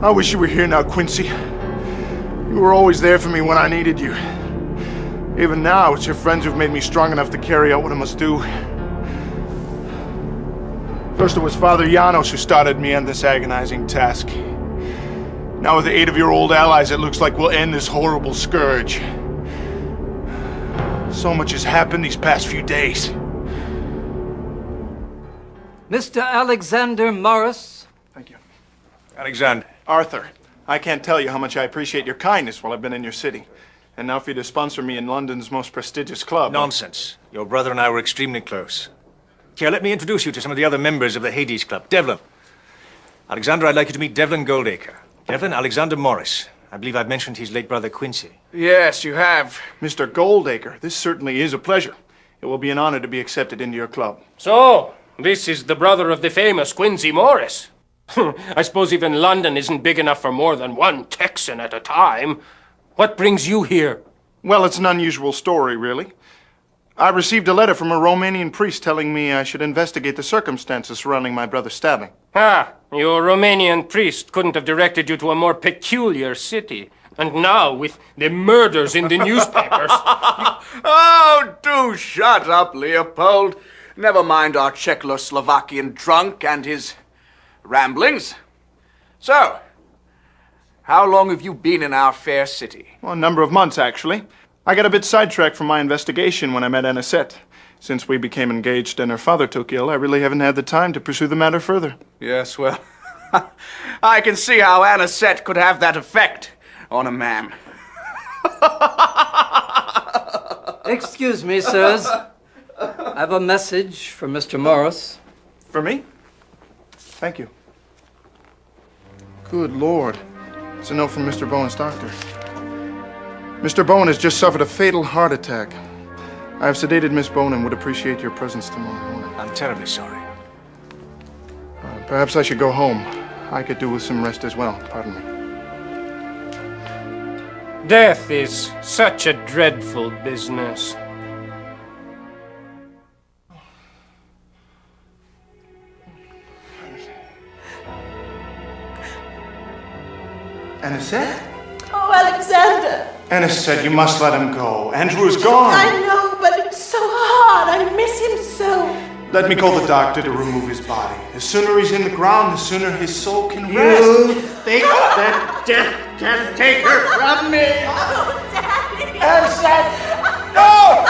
I wish you were here now, Quincy. You were always there for me when I needed you. Even now, it's your friends who've made me strong enough to carry out what I must do. First it was Father Janos who started me on this agonizing task. Now with the aid of your old allies, it looks like we'll end this horrible scourge. So much has happened these past few days. Mr. Alexander Morris. Thank you. Alexander. Arthur, I can't tell you how much I appreciate your kindness while I've been in your city. And now for you to sponsor me in London's most prestigious club. Nonsense. Your brother and I were extremely close. Here, let me introduce you to some of the other members of the Hades Club. Devlin. Alexander, I'd like you to meet Devlin Goldacre. Devlin Alexander Morris. I believe I've mentioned his late brother Quincy. Yes, you have. Mr. Goldacre, this certainly is a pleasure. It will be an honor to be accepted into your club. So, this is the brother of the famous Quincy Morris. I suppose even London isn't big enough for more than one Texan at a time. What brings you here? Well, it's an unusual story, really. I received a letter from a Romanian priest telling me I should investigate the circumstances surrounding my brother's stabbing. Ah, your Romanian priest couldn't have directed you to a more peculiar city. And now, with the murders in the newspapers... Oh, do shut up, Leopold. Never mind our Czechoslovakian drunk and his ramblings. So, how long have you been in our fair city? Well, a number of months, actually. I got a bit sidetracked from my investigation when I met Anisette. Since we became engaged and her father took ill, I really haven't had the time to pursue the matter further. Yes, well, I can see how Anisette could have that effect on a man. Excuse me, sirs. I have a message from Mr. Morris. For me? Thank you. Good Lord. It's a note from Mr. Bowen's doctor. Mr. Bowen has just suffered a fatal heart attack. I have sedated Miss Bowen and would appreciate your presence tomorrow morning. I'm terribly sorry. Perhaps I should go home. I could do with some rest as well. Pardon me. Death is such a dreadful business. Anisette? Oh, Alexander! Anisette, you must let him go. Andrew is gone. I know, but it's so hard. I miss him so. Let me call the doctor to remove his body. The sooner he's in the ground, the sooner his soul can rest. You think that death can take her from me? Oh, Daddy! Anisette! No!